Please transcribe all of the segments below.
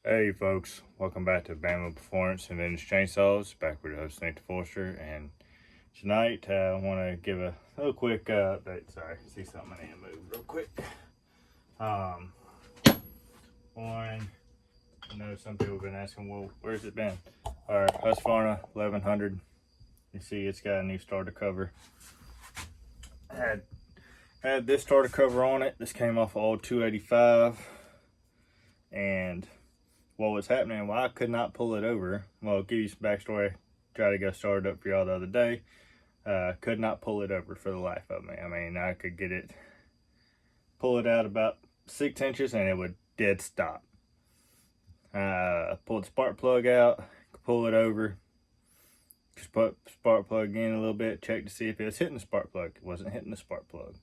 Hey folks, welcome back to Bama Performance and Vintage Chainsaws. Back with the host Nate Forster, and tonight I want to give a little quick update. Sorry, see something I need to move real quick. One, I know some people have been asking, well, where's it been? Our Husqvarna 1100. You see, it's got a new starter cover. Had this starter cover on it. This came off of old 285, and what was happening, well, I could not pull it over. Well, I'll give you some backstory. Tried to go start it up for y'all the other day. Could not pull it over for the life of me. I mean, I could pull it out about 6 inches and it would dead stop. Pulled the spark plug out, pull it over, just put the spark plug in a little bit, check to see if it was hitting the spark plug. It wasn't hitting the spark plug.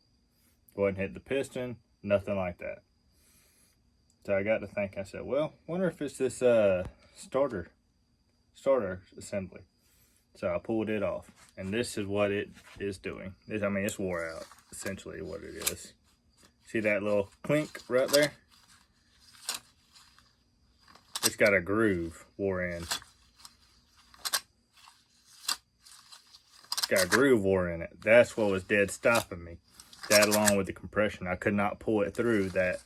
Wasn't hitting the piston, nothing like that. So I got to think, I said, well, wonder if it's this starter assembly. So I pulled it off, and this is what it is doing. It's wore out, essentially what it is. See that little clink right there? It's got a groove wore in. It's got a groove wore in it. That's what was dead stopping me. That along with the compression. I could not pull it through that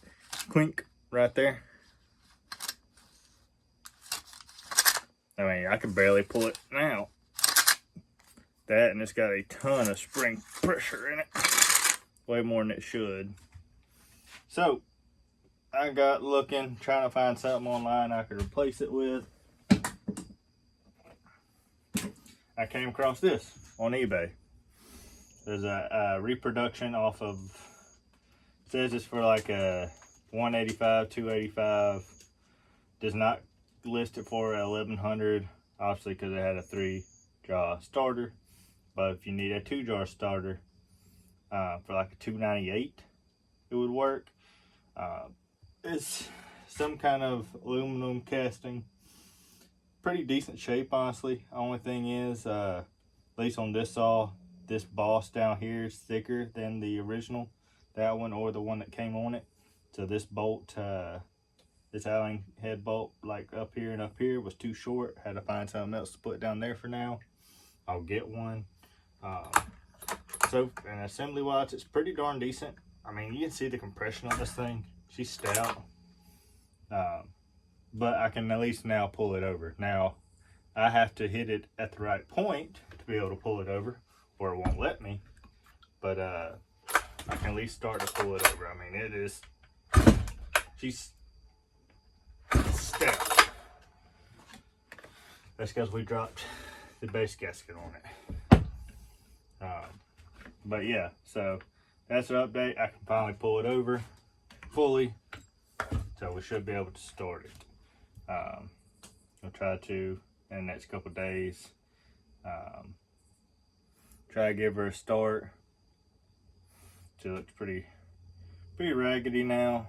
clink right there. I mean, I can barely pull it now. That, and it's got a ton of spring pressure in it. Way more than it should. So, I got looking, trying to find something online I could replace it with. I came across this on eBay. There's a reproduction off of, it says it's for like a 185, 285. Does not list it for 1100, obviously because it had a 3-jaw starter. But if you need a 2-jaw starter for like a 298, it would work. It's some kind of aluminum casting. Pretty decent shape, honestly. Only thing is, at least on this saw, this boss down here is thicker than the original, that one or the one that came on it. So this bolt, this Allen head bolt, like up here and up here, was too short. Had to find something else to put down there for now. I'll get one. So, and assembly wise, it's pretty darn decent. I mean, you can see the compression on this thing. She's stout. But I can at least now pull it over. Now, I have to hit it at the right point to be able to pull it over, or it won't let me. But I can at least start to pull it over. I mean, it is, she's stout. That's because we dropped the base gasket on it. But yeah, so that's an update. I can finally pull it over fully, so we should be able to start it. I'll try to in the next couple days. Try to give her a start. She looks pretty raggedy now.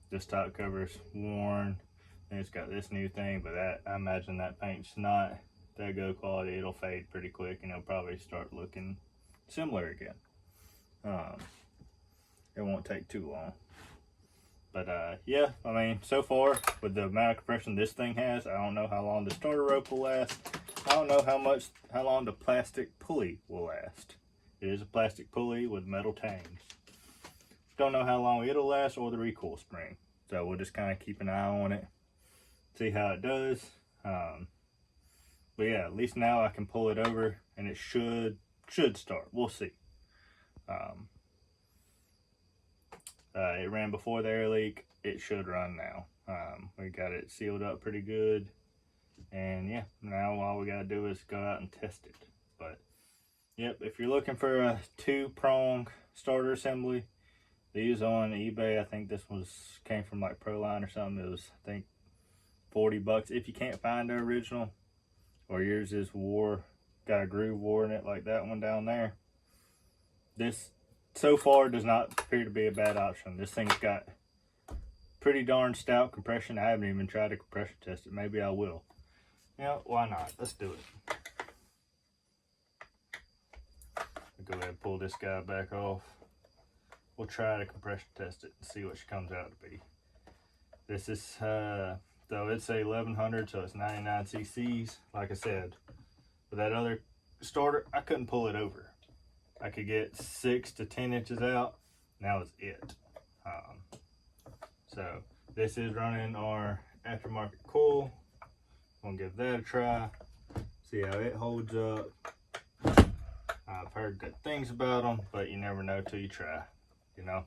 This top cover's worn. And it's got this new thing, but that, I imagine that paint's not that good quality. It'll fade pretty quick and it'll probably start looking similar again. It won't take too long. But yeah, I mean, so far with the amount of compression this thing has, I don't know how long the starter rope will last. I don't know how long the plastic pulley will last. It is a plastic pulley with metal tangs. Don't know how long it'll last, or the recoil spring. So we'll just kind of keep an eye on it, see how it does. But yeah, at least now I can pull it over and it should start. We'll see. It ran before the air leak. It should run now. We got it sealed up pretty good. And yeah, now all we gotta do is go out and test it. But yep, if you're looking for a 2-prong starter assembly, these on eBay, I think this came from like Proline or something. It was, I think, $40 if you can't find the original, or yours is got a groove wore in it like that one down there. This so far does not appear to be a bad option. This thing's got pretty darn stout compression. I haven't even tried to compression test it. Maybe I will. Yeah, why not? Let's do it. I'll go ahead and pull this guy back off. We'll try to compression test it and see what she comes out to be. This is, though it's a 1100, so it's 99 cc's. Like I said, with that other starter, I couldn't pull it over. I could get 6 to 10 inches out. Now it's it. So this is running our aftermarket coil. I'm gonna give that a try. See how it holds up. I've heard good things about them, but you never know till you try, you know.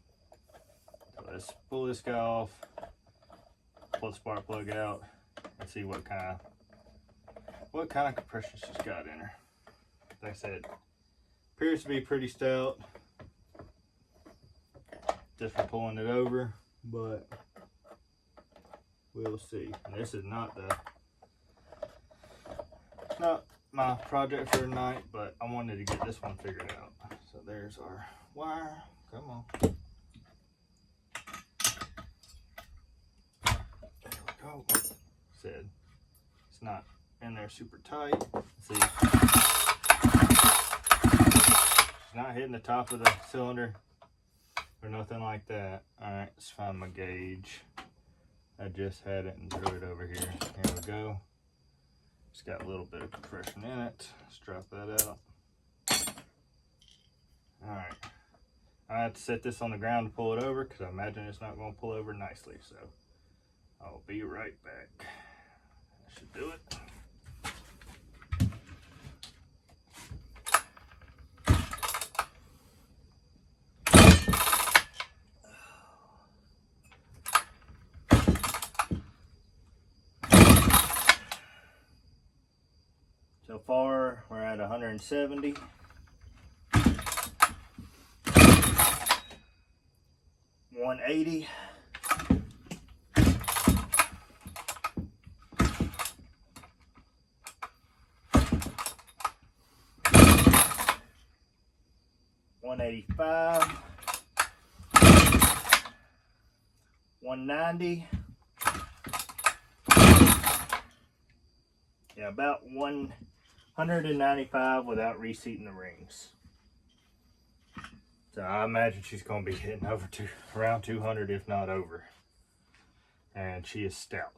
So let's pull this guy off, pull the spark plug out, and see what kind of compression she's got in her. Like I said, appears to be pretty stout, just for pulling it over, but we'll see. And this is not my project for tonight, but I wanted to get this one figured out. So there's our wire. Come on. There we go. Said it's not in there super tight. See, it's not hitting the top of the cylinder or nothing like that. All right, let's find my gauge. I just had it and threw it over here. Here we go. It's got a little bit of compression in it. Let's drop that out. All right. I have to set this on the ground to pull it over because I imagine it's not going to pull over nicely. So I'll be right back. That should do it. So far, we're at 170. 180. 185. 190. Yeah, about 195 without reseating the rings. So I imagine she's going to be hitting over to around 200, if not over. And she is stout.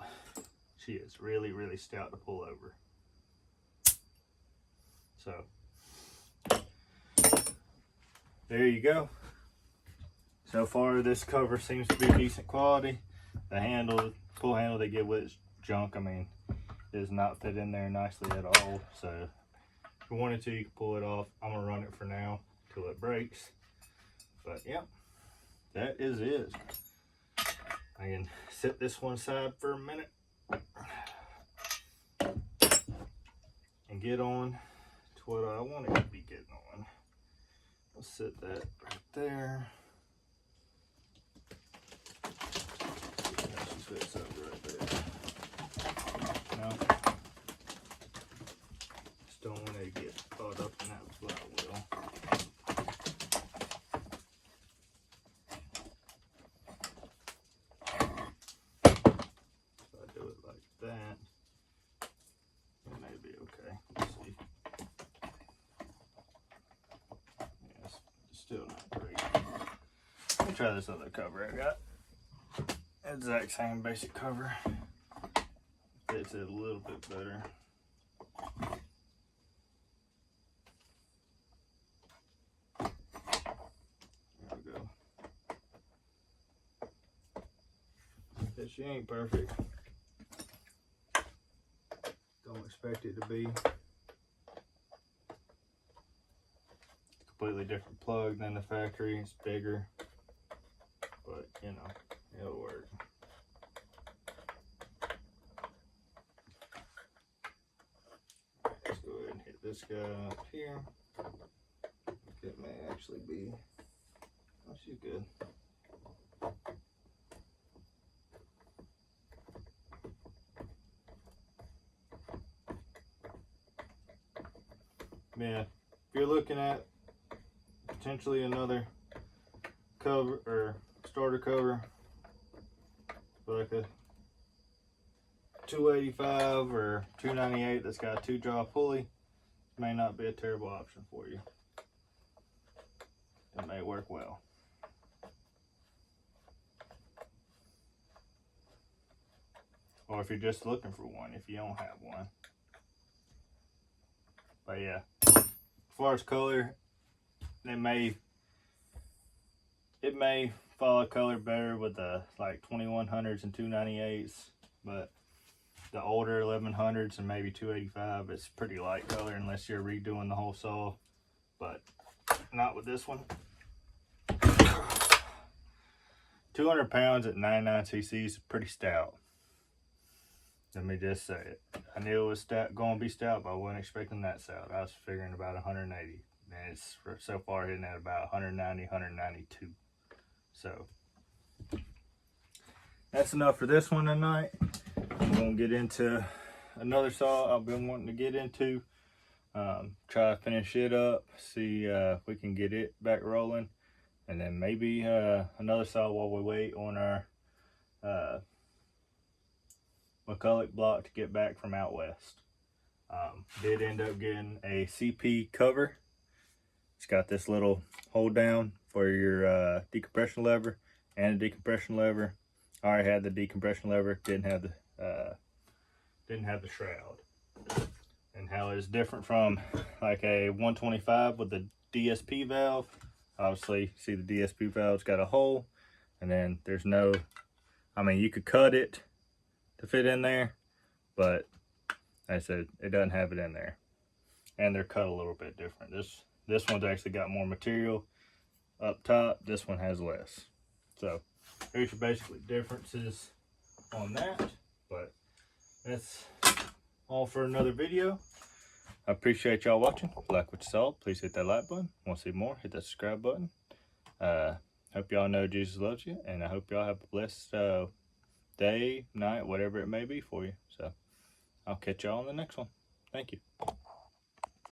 She is really, really stout to pull over. So there you go. So far, this cover seems to be decent quality. The handle, pull handle they give with is junk. I mean, it does not fit in there nicely at all. So if you wanted to, you can pull it off. I'm gonna run it for now till it breaks. But yeah, that is it. I can set this one aside for a minute and get on to what I want it to be getting on. Let's set that right there. That should fit something right there. No, just don't want it to get caught up in that flywheel. If I do it like that, it may be okay. Let's see. Yeah, it's still not great. Let me try this other cover I got. Exact same basic cover. Fits it a little bit better. There we go. Yeah, she ain't perfect. Don't expect it to be. Completely different plug than the factory. It's bigger, but you know, it'll work. Let's go ahead and hit this guy up here. It may actually be. Oh, she's good. Yeah, if you're looking at potentially another cover or starter cover for like a 285 or 298 that's got a 2-jaw pulley, may not be a terrible option for you. It may work well. or if you're just looking for one, if you don't have one. But yeah, as far as color, it may follow color better with the like 2100s and 298s, but the older 1100s and maybe 285, it's pretty light color unless you're redoing the whole saw, but not with this one. 200 pounds at 99 cc's is pretty stout. Let me just say it. I knew it was going to be stout, but I wasn't expecting that stout. I was figuring about 180, and it's so far hitting at about 190, 192. So that's enough for this one tonight. I'm going to get into another saw I've been wanting to get into. Try to finish it up, see if we can get it back rolling, and then maybe another saw while we wait on our McCulloch block to get back from out west. Did end up getting a CP cover. It's got this little hold down for your decompression lever and a decompression lever. I already had the decompression lever, didn't have the shroud. And how it's different from like a 125 with the DSP valve. Obviously, see the DSP valve's got a hole, and then there's no, I mean, you could cut it to fit in there, but like I said, it doesn't have it in there. And they're cut a little bit different. This one's actually got more material up top. This one has less. So there's your basically differences on that. But that's all for another video. I appreciate y'all watching. If you like what you saw, please hit that like button. Want to see more, hit that subscribe button. Hope y'all know Jesus loves you, and I hope y'all have a blessed day, night, whatever it may be for you. So I'll catch y'all on the next one. Thank you.